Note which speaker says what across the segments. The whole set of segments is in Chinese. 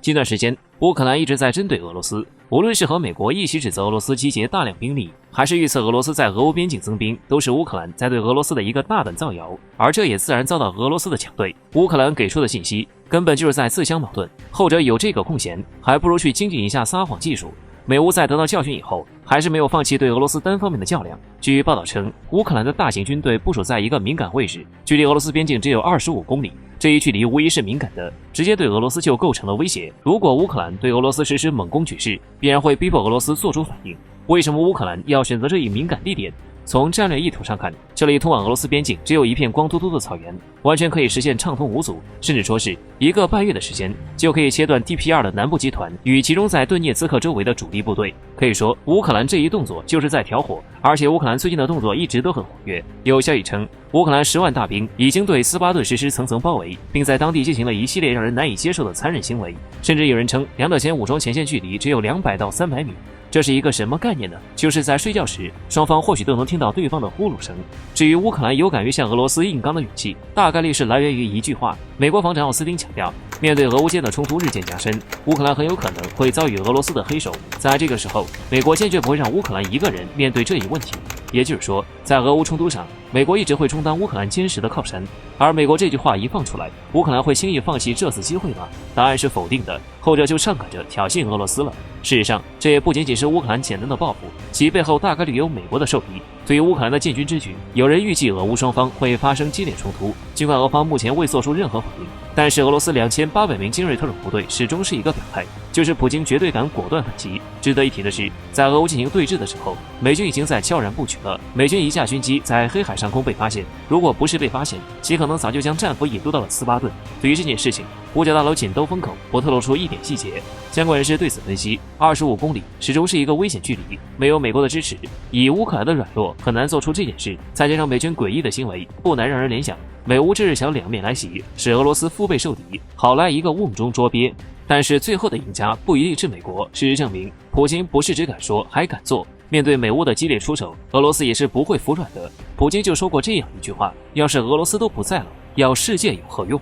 Speaker 1: 近段时间，乌克兰一直在针对俄罗斯，无论是和美国一起指责俄罗斯集结大量兵力，还是预测俄罗斯在俄乌边境增兵，都是乌克兰在对俄罗斯的一个大胆造谣，而这也自然遭到俄罗斯的抢对。乌克兰给出的信息根本就是在自相矛盾，后者有这个空闲，还不如去精进一下撒谎技术。美乌在得到教训以后，还是没有放弃对俄罗斯单方面的较量。据报道称，乌克兰的大型军队部署在一个敏感位置，距离俄罗斯边境只有25公里。这一距离无疑是敏感的，直接对俄罗斯就构成了威胁。如果乌克兰对俄罗斯实施猛攻举势，必然会逼迫俄罗斯做出反应。为什么乌克兰要选择这一敏感地点？从战略意图上看，这里通往俄罗斯边境只有一片光秃秃的草原，完全可以实现畅通无阻，甚至说是1个半月的时间就可以切断 DPR 的南部集团与集中在顿涅茨克周围的主力部队。可以说，乌克兰这一动作就是在挑火，而且乌克兰最近的动作一直都很活跃。有消息称，乌克兰10万大兵已经对斯巴顿实施层层包围，并在当地进行了一系列让人难以接受的残忍行为，甚至有人称两者间武装前线距离只有200到300米。这是一个什么概念呢？就是在睡觉时，双方或许都能听到对方的呼噜声。至于乌克兰有敢于向俄罗斯硬刚的勇气，大概率是来源于一句话。美国防长奥斯汀强调，面对俄乌间的冲突日渐加深，乌克兰很有可能会遭遇俄罗斯的黑手。在这个时候，美国坚决不会让乌克兰一个人面对这一问题。也就是说，在俄乌冲突上，美国一直会充当乌克兰坚实的靠山。而美国这句话一放出来，乌克兰会轻易放弃这次机会吗？答案是否定的，后者就上赶着挑衅俄罗斯了。事实上，这也不仅仅是乌克兰简单的报复，其背后大概率有美国的手笔。对于乌克兰的建军之举，有人预计俄乌双方会发生激烈冲突。尽管俄方目前未做出任何反应，但是俄罗斯2800名精锐特种部队始终是一个表态，就是普京绝对敢果断反击。值得一提的是，在俄乌进行对峙的时候，美军已经在悄然布局了。美军一架军机在黑海上空被发现，如果不是被发现，其可能早就将战俘引渡到了斯巴顿。对于这件事情，五角大楼紧兜风口，不透露出一点细节。相关人士对此分析，25公里始终是一个危险距离，没有美国的支持，以乌克兰的软弱很难做出这件事。再加上美军诡异的行为，不难让人联想，美乌这日想两面来袭，使俄罗斯腹背受敌，好来一个瓮中捉鳖。但是最后的赢家不一定是美国。事实证明，普京不是只敢说，还敢做。面对美乌的激烈出手，俄罗斯也是不会服软的。普京就说过这样一句话：要是俄罗斯都不在了，要世界有何用？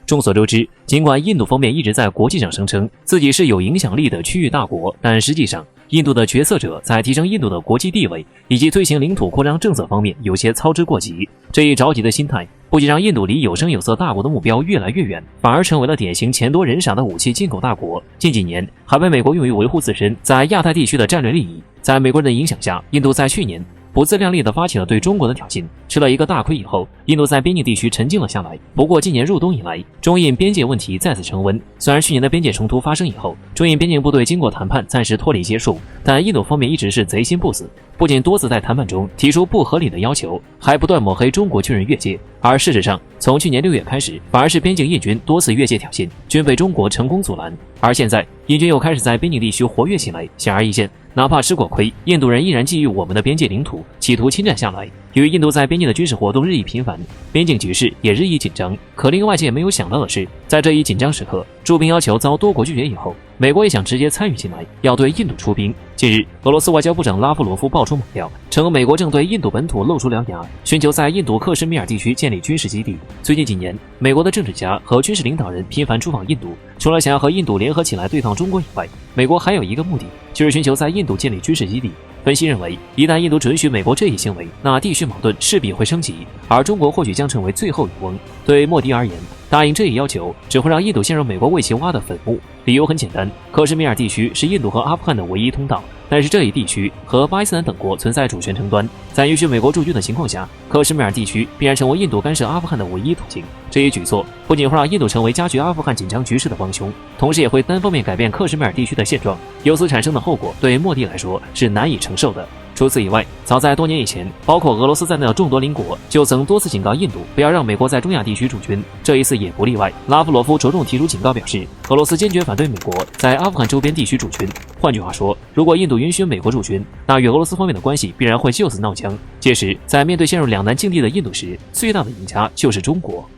Speaker 1: 众所周知，尽管印度方面一直在国际上声称自己是有影响力的区域大国，但实际上，印度的决策者在提升印度的国际地位以及推行领土扩张政策方面有些操之过急。这一着急的心态，不仅让印度离有声有色大国的目标越来越远，反而成为了典型钱多人少的武器进口大国。近几年，还被美国用于维护自身在亚太地区的战略利益。在美国人的影响下，印度在去年不自量力地发起了对中国的挑衅，吃了一个大亏以后，印度在边境地区沉静了下来。不过今年入冬以来，中印边界问题再次升温。虽然去年的边界冲突发生以后，中印边境部队经过谈判暂时脱离结束，但印度方面一直是贼心不死，不仅多次在谈判中提出不合理的要求，还不断抹黑中国军人越界。而事实上，从去年6月开始，反而是边境印军多次越界挑衅，均被中国成功阻拦。而现在，印军又开始在边境地区活跃起来。显而易见，哪怕吃过亏，印度人依然觊觎我们的边界领土，企图侵占下来。由于印度在边境的军事活动日益频繁，边境局势也日益紧张。可令外界没有想到的是，在这一紧张时刻，驻兵要求遭多国拒绝以后，美国也想直接参与进来，要对印度出兵。近日，俄罗斯外交部长拉夫罗夫爆出猛料，称美国正对印度本土露出獠牙，寻求在印度克什米尔地区建立军事基地。最近几年，美国的政治家和军事领导人频繁出访印度，除了想要和印度联合起来对抗中国以外，美国还有一个目的，就是寻求在印度建立军事基地。分析认为，一旦印度准许美国这一行为，那地区矛盾势必会升级，而中国或许将成为最后渔翁。对莫迪而言，答应这一要求只会让印度陷入美国为其挖的坟墓。理由很简单，克什米尔地区是印度和阿富汗的唯一通道，但是这一地区和巴基斯坦等国存在主权争端，在允许美国驻军的情况下，克什米尔地区必然成为印度干涉阿富汗的唯一途径。这一举措不仅会让印度成为加剧阿富汗紧张局势的帮凶，同时也会单方面改变克什米尔地区的现状，由此产生的后果对莫迪来说是难以承受的。除此以外，早在多年以前，包括俄罗斯在内的众多邻国就曾多次警告印度不要让美国在中亚地区驻军，这一次也不例外。拉夫罗夫着重提出警告，表示俄罗斯坚决反对美国在阿富汗周边地区驻军。换句话说，如果印度允许美国驻军，那与俄罗斯方面的关系必然会就此闹僵。届时，在面对陷入两难境地的印度时，最大的赢家就是中国。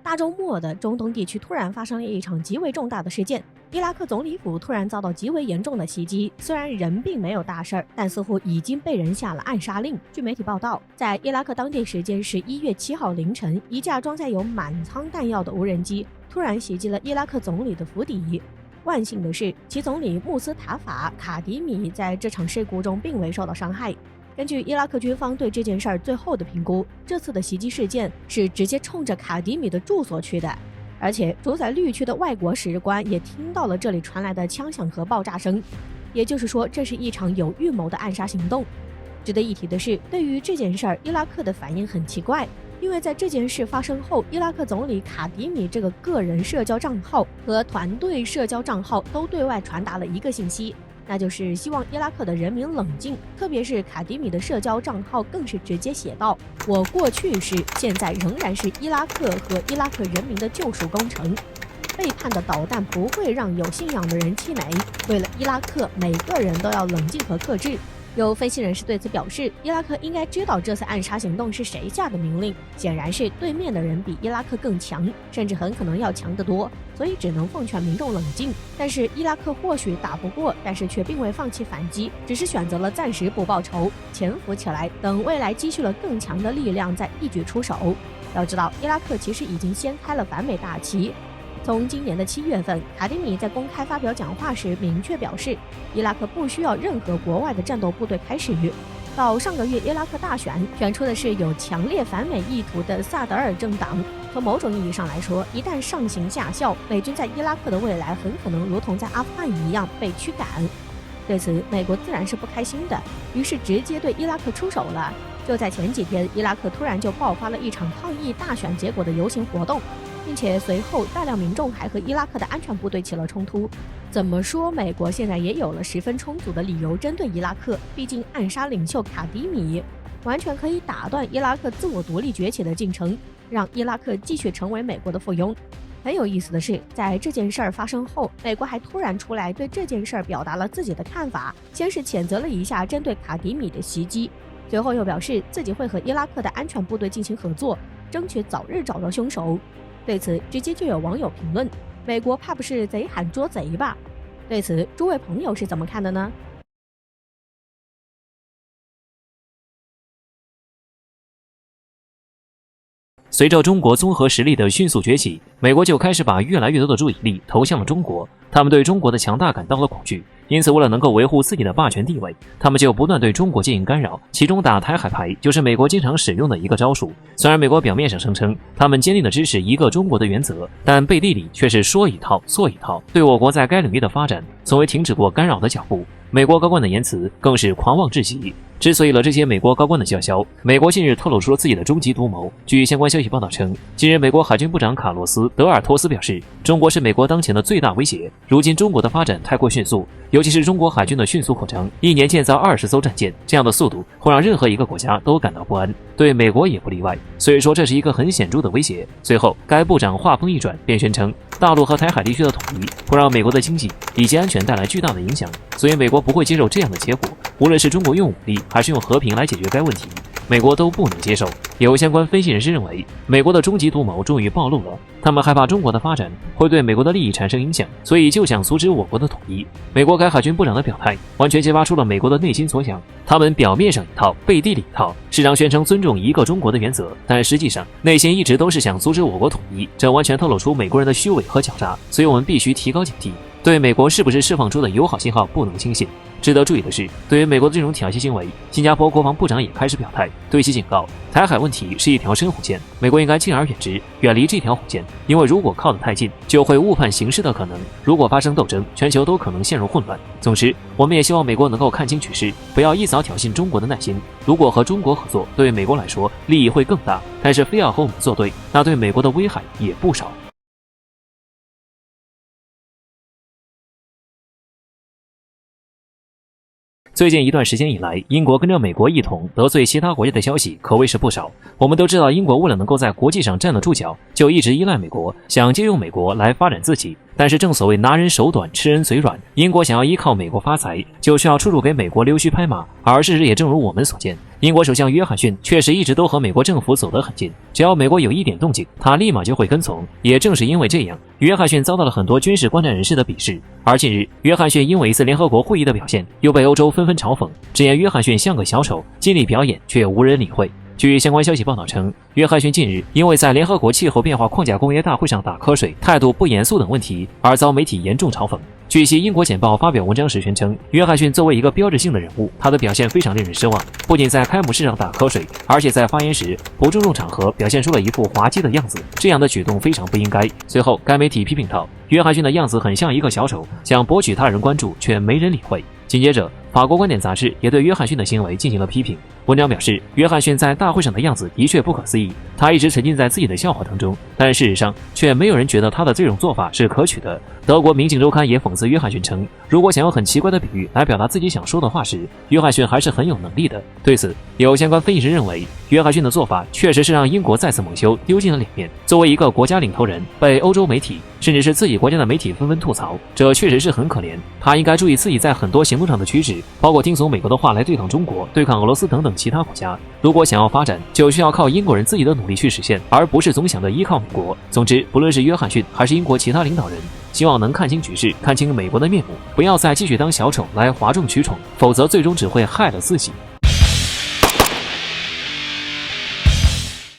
Speaker 2: 大周末的中东地区突然发生了一场极为重大的事件，伊拉克总理府突然遭到极为严重的袭击。虽然人并没有大事儿，但似乎已经被人下了暗杀令。据媒体报道，在伊拉克当地时间11月7号凌晨，一架装载有满仓弹药的无人机突然袭击了伊拉克总理的府邸。万幸的是，其总理穆斯塔法·卡迪米在这场事故中并未受到伤害。根据伊拉克军方对这件事儿最后的评估，这次的袭击事件是直接冲着卡迪米的住所去的，而且主宰绿区的外国使官也听到了这里传来的枪响和爆炸声，也就是说，这是一场有预谋的暗杀行动。值得一提的是，对于这件事儿，伊拉克的反应很奇怪，因为在这件事发生后，伊拉克总理卡迪米这个个人社交账号和团队社交账号都对外传达了一个信息，那就是希望伊拉克的人民冷静，特别是卡迪米的社交账号更是直接写道：我过去是，现在仍然是伊拉克和伊拉克人民的救赎工程。背叛的导弹不会让有信仰的人气馁，为了伊拉克，每个人都要冷静和克制。有分析人士对此表示，伊拉克应该知道这次暗杀行动是谁下的命令，显然是对面的人比伊拉克更强，甚至很可能要强得多，所以只能奉劝民众冷静。但是伊拉克或许打不过，但是却并未放弃反击，只是选择了暂时不报仇，潜伏起来，等未来积蓄了更强的力量再一举出手。要知道，伊拉克其实已经掀开了反美大旗。从今年的7月份，卡迪米在公开发表讲话时明确表示，伊拉克不需要任何国外的战斗部队开始。到上个月伊拉克大选，选出的是有强烈反美意图的萨德尔政党。从某种意义上来说，一旦上行下效，美军在伊拉克的未来很可能如同在阿富汗一样被驱赶。对此，美国自然是不开心的，于是直接对伊拉克出手了。就在前几天，伊拉克突然就爆发了一场抗议大选结果的游行活动，并且随后大量民众还和伊拉克的安全部队起了冲突。怎么说，美国现在也有了十分充足的理由针对伊拉克，毕竟暗杀领袖卡迪米完全可以打断伊拉克自我独立崛起的进程，让伊拉克继续成为美国的附庸。很有意思的是，在这件事儿发生后，美国还突然出来对这件事儿表达了自己的看法，先是谴责了一下针对卡迪米的袭击，随后又表示自己会和伊拉克的安全部队进行合作，争取早日找到凶手。对此，直接就有网友评论：美国怕不是贼喊捉贼吧？对此，诸位朋友是怎么看的呢？
Speaker 1: 随着中国综合实力的迅速崛起，美国就开始把越来越多的注意力投向了中国。他们对中国的强大感到了恐惧，因此为了能够维护自己的霸权地位，他们就不断对中国进行干扰。其中打台海牌就是美国经常使用的一个招数。虽然美国表面上声称他们坚定地支持一个中国的原则，但背地里却是说一套做一套，对我国在该领域的发展从未停止过干扰的脚步。美国高官的言辞更是狂妄至极。之所以了这些美国高官的叫嚣，美国近日透露出了自己的终极图谋。据相关消息报道称，近日美国海军部长卡洛斯·德尔托斯表示，中国是美国当前的最大威胁。如今中国的发展太过迅速，尤其是中国海军的迅速扩张，一年建造20艘战舰，这样的速度会让任何一个国家都感到不安，对美国也不例外。所以说这是一个很显著的威胁。随后，该部长话锋一转，便宣称大陆和台海地区的统一会让美国的经济以及安全带来巨大的影响，所以美国不会接受这样的结果。无论是中国用武力还是用和平来解决该问题，美国都不能接受。有相关分析人士认为，美国的终极图谋终于暴露了，他们害怕中国的发展会对美国的利益产生影响，所以就想阻止我国的统一。美国该海军部长的表态完全揭发出了美国的内心所想，他们表面上一套，背地里一套，时常宣称尊重一个中国的原则，但实际上内心一直都是想阻止我国统一，这完全透露出美国人的虚伪和狡诈，所以我们必须提高警惕，对美国是不是释放出的友好信号不能轻信。值得注意的是，对于美国的这种挑衅行为，新加坡国防部长也开始表态，对其警告，台海问题是一条深红线，美国应该敬而远之，远离这条红线，因为如果靠得太近，就会误判形势的可能，如果发生斗争，全球都可能陷入混乱。总之，我们也希望美国能够看清局势，不要一早挑衅中国的耐心。如果和中国合作，对于美国来说利益会更大，但是非要和我们作对，那对美国的危害也不少。最近一段时间以来，英国跟着美国一同得罪其他国家的消息可谓是不少。我们都知道，英国为了能够在国际上站得住脚，就一直依赖美国，想借用美国来发展自己。但是正所谓拿人手短，吃人嘴软，英国想要依靠美国发财，就需要出入给美国溜须拍马。而事实也正如我们所见，英国首相约翰逊确实一直都和美国政府走得很近，只要美国有一点动静，他立马就会跟从。也正是因为这样，约翰逊遭到了很多军事观战人士的鄙视。而近日，约翰逊因为一次联合国会议的表现，又被欧洲纷纷嘲讽，直言约翰逊像个小丑，尽力表演却无人理会。据相关消息报道称，约翰逊近日因为在联合国气候变化框架公约大会上打瞌睡、态度不严肃等问题而遭媒体严重嘲讽。据悉，英国简报发表文章时宣称，约翰逊作为一个标志性的人物，他的表现非常令人失望，不仅在开幕式上打瞌睡，而且在发言时不注重场合，表现出了一副滑稽的样子，这样的举动非常不应该。随后，该媒体批评道，约翰逊的样子很像一个小丑，想博取他人关注，却没人理会。紧接着，法国观点杂志也对约翰逊的行为进行了批评。文章表示，约翰逊在大会上的样子的确不可思议，他一直沉浸在自己的笑话当中，但事实上却没有人觉得他的这种做法是可取的。德国《明镜周刊》也讽刺约翰逊称，如果想用很奇怪的比喻来表达自己想说的话时，约翰逊还是很有能力的。对此，有相关分析师认为，约翰逊的做法确实是让英国再次蒙羞，丢尽了脸面。作为一个国家领头人，被欧洲媒体甚至是自己国家的媒体纷纷吐槽，这确实是很可怜。他应该注意自己在很多行动上的举止，包括听从美国的话来对抗中国、对抗俄罗斯等等其他国家。如果想要发展，就需要靠英国人自己的努力去实现，而不是总想着依靠美国。总之，不论是约翰逊还是英国其他领导人，希望能看清局势，看清美国的面目，不要再继续当小丑来哗众取宠，否则最终只会害了自己。